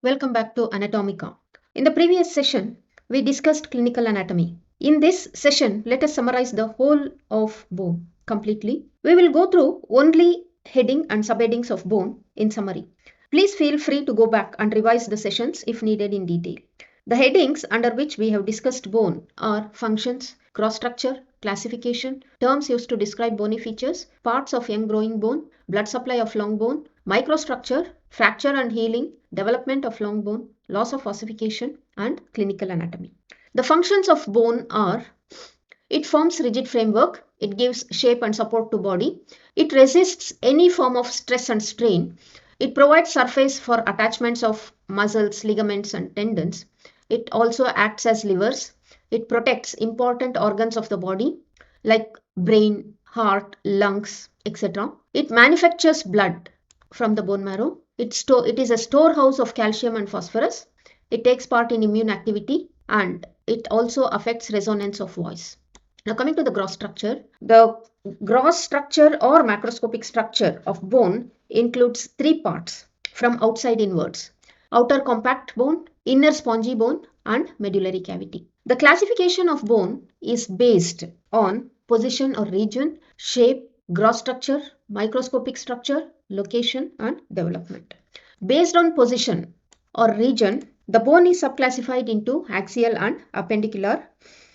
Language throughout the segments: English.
Welcome back to Anatomiqa. In the previous session, we discussed clinical anatomy. In this session, let us summarize the whole of bone completely. We will go through only heading and subheadings of bone in summary. Please feel free to go back and revise the sessions if needed in detail. The headings under which we have discussed bone are functions, cross structure, classification, terms used to describe bony features, parts of young growing bone, blood supply of long bone, microstructure, fracture and healing, development of long bone, loss of ossification, and clinical anatomy. The functions of bone are: it forms rigid framework, it gives shape and support to body, it resists any form of stress and strain, it provides surface for attachments of muscles, ligaments, and tendons. It also acts as levers. It protects important organs of the body like brain, heart, lungs, etc. It manufactures blood from the bone marrow. It is a storehouse of calcium and phosphorus. It takes part in immune activity and it also affects resonance of voice. Now coming to the gross structure, the gross structure or macroscopic structure of bone includes three parts from outside inwards: outer compact bone, inner spongy bone, and medullary cavity. The classification of bone is based on position or region, shape, gross structure, microscopic structure, location, and development. Based on position or region, the bone is subclassified into axial and appendicular.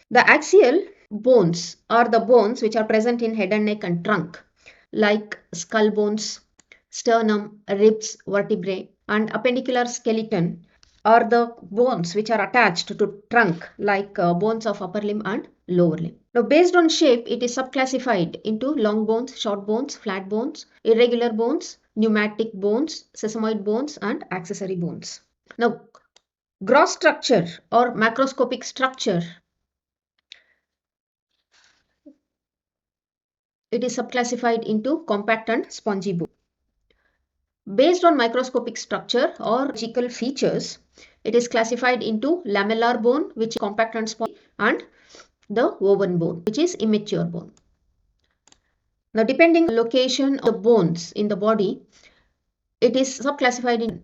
The axial bones are the bones which are present in head and neck and trunk, like skull bones, sternum, ribs, vertebrae, and appendicular skeleton are the bones which are attached to trunk, like bones of upper limb and lower limb. Now, based on shape, it is subclassified into long bones, short bones, flat bones, irregular bones, pneumatic bones, sesamoid bones, and accessory bones. Now, gross structure or macroscopic structure, it is subclassified into compact and spongy bone. Based on microscopic structure or physical features, it is classified into lamellar bone, which is compact and spongy, and the woven bone, which is immature bone. Now, depending on the location of the bones in the body, it is subclassified in: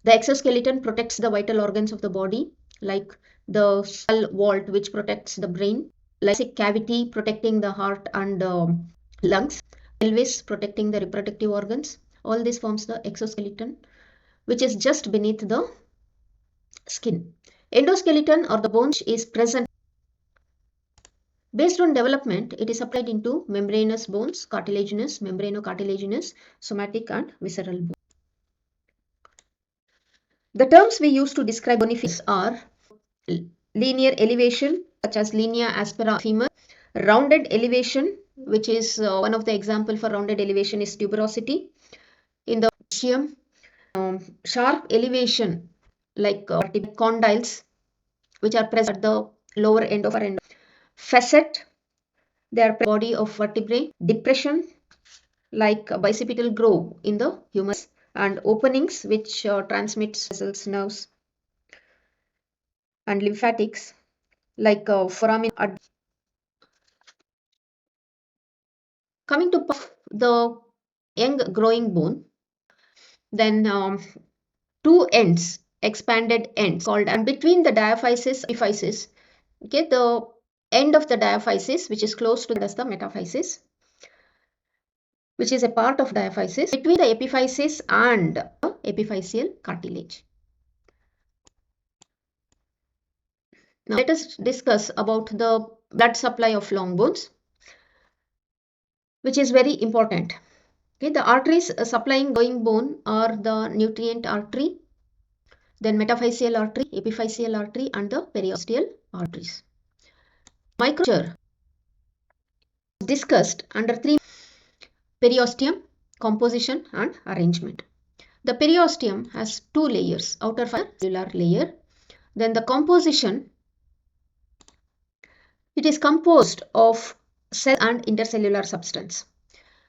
the exoskeleton protects the vital organs of the body, like the skull vault, which protects the brain, thoracic cavity protecting the heart and lungs, pelvis protecting the reproductive organs. All this forms the exoskeleton, which is just beneath the skin. Endoskeleton or the bone is present. Based on development, it is separated into membranous bones, cartilaginous, membranocartilaginous, somatic, and visceral bones. The terms we use to describe bony features are linear elevation, such as linea aspera femur, rounded elevation, which is one of the example for rounded elevation is tuberosity in the ostium, sharp elevation like condyles, which are present at the lower end of our end, facet, they are body of vertebrae, depression like bicipital groove in the humerus, and openings which transmits vessels, nerves, and lymphatics like foramen. Coming to the young growing bone, then two ends, expanded ends called, and between the diaphysis and epiphysis, okay, the end of the diaphysis, which is close to the metaphysis, which is a part of diaphysis, between the epiphysis and the epiphyseal cartilage. Now let us discuss about the blood supply of long bones, which is very important. Okay, the arteries supplying growing bone are the nutrient artery, then metaphyseal artery, epiphyseal artery, and the periosteal arteries. Microstructure discussed under three: periosteum, composition, and arrangement. The periosteum has two layers: outer cellular layer. Then the composition, it is composed of cell and intercellular substance.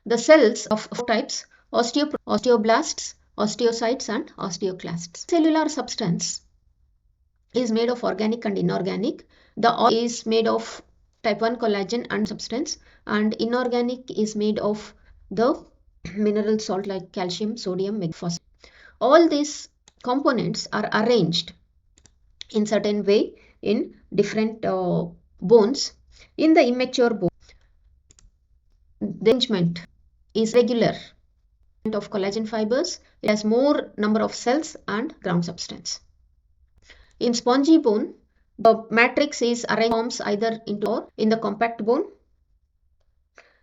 The cells of four types: osteoblasts, osteocytes, and osteoclasts. Cellular substance is made of organic and inorganic. The organic is made of type 1 collagen and substance, and inorganic is made of the mineral salt like calcium, sodium, phosphorus. All these components are arranged in certain way in different bones. In the immature bone, the arrangement is regular of collagen fibers. It has more number of cells and ground substance. In spongy bone, the matrix is arranged forms either into or in the compact bone.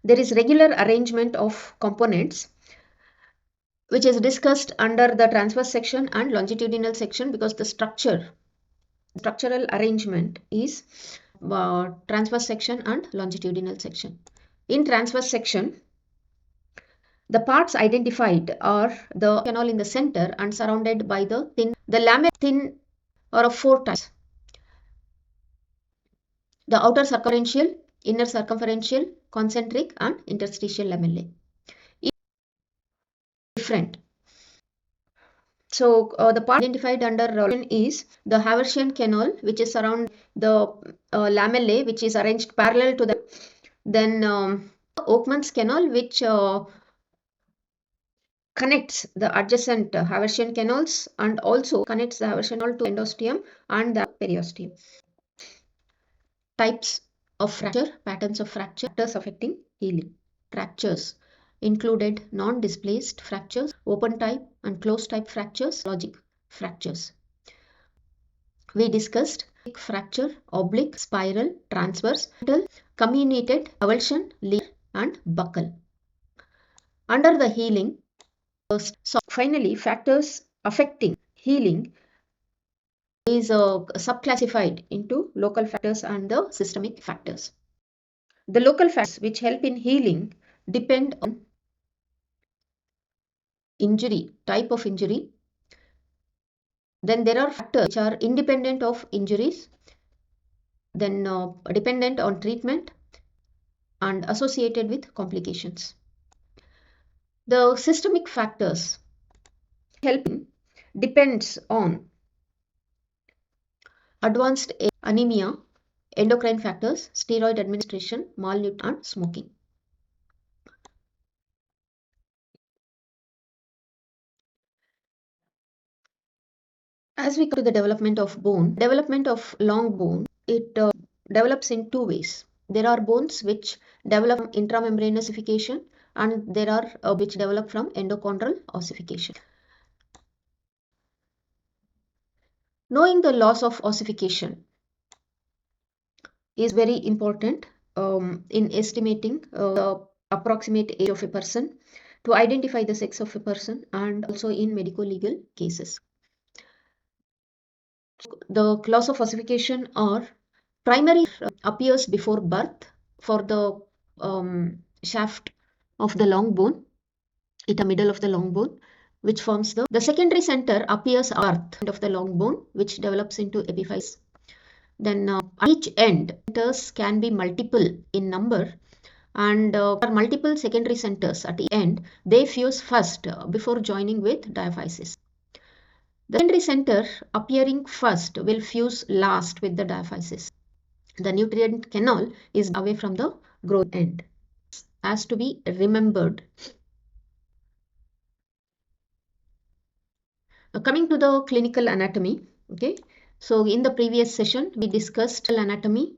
There is regular arrangement of components, which is discussed under the transverse section and longitudinal section, because the structural arrangement is transverse section and longitudinal section. In transverse section, the parts identified are the canal in the center and surrounded by the lamella thin or of 4 types. The outer circumferential, inner circumferential, concentric and interstitial lamellae. Different. So the part identified under is the Haversian canal, which is around the lamellae, which is arranged parallel to the. Then Oakman's canal, which connects the adjacent Haversian canals and also connects the Haversian canal to endosteum and the periosteum. Types of fracture, patterns of fracture, factors affecting healing. Fractures included non-displaced fractures, open type and closed type fractures, logic fractures. We discussed fracture, oblique, spiral, transverse, comminuted, avulsion, linear and buccal. Under the healing, so finally factors affecting healing is subclassified into local factors and the systemic factors. The local factors which help in healing depend on injury, type of injury. Then there are factors which are independent of injuries, then dependent on treatment and associated with complications. The systemic factors helping depends on advanced anemia, endocrine factors, steroid administration, malnutrition and smoking. As we come to the development of bone, development of long bone, it develops in 2 ways. There are bones which develop intramembranous ossification and there are which develop from endochondral ossification. Knowing the laws of ossification is very important in estimating the approximate age of a person, to identify the sex of a person, and also in medico-legal cases. The laws of ossification are: primary appears before birth for the shaft of the long bone, in the middle of the long bone, which forms the secondary center appears at the end of the long bone, which develops into epiphysis. Then each end centers can be multiple in number, and for multiple secondary centers at the end, they fuse first before joining with diaphysis. The secondary center appearing first will fuse last with the diaphysis. The nutrient canal is away from the growth end. As to be remembered. Coming to the clinical anatomy, okay. So in the previous session, we discussed anatomy,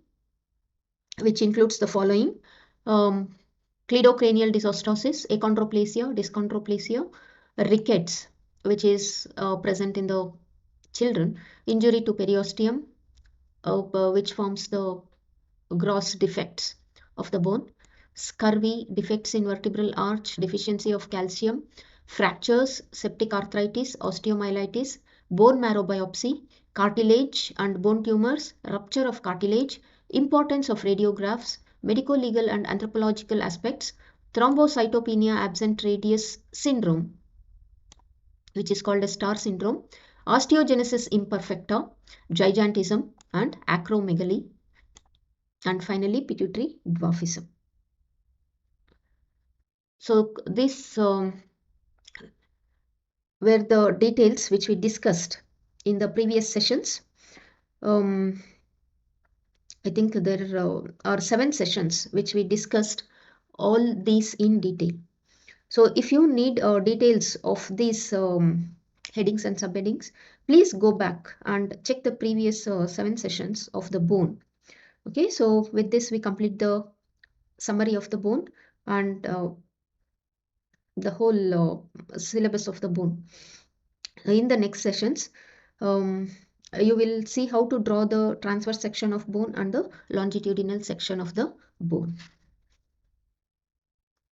which includes the following: cleidocranial dysostosis, achondroplasia, dyschondroplasia, rickets, which is present in the children, injury to periosteum, which forms the gross defects of the bone, scurvy, defects in vertebral arch, deficiency of calcium, fractures, septic arthritis, osteomyelitis, bone marrow biopsy, cartilage and bone tumors, rupture of cartilage, importance of radiographs, medico-legal and anthropological aspects, thrombocytopenia absent radius syndrome, which is called as star syndrome, osteogenesis imperfecta, gigantism and acromegaly, and finally pituitary dwarfism. So this were the details which we discussed in the previous sessions. I think there are 7 sessions which we discussed all these in detail. So if you need details of these headings and subheadings, please go back and check the previous 7 sessions of the bone. Okay, so with this we complete the summary of the bone and the whole syllabus of the bone. In the next sessions, you will see how to draw the transverse section of bone and the longitudinal section of the bone.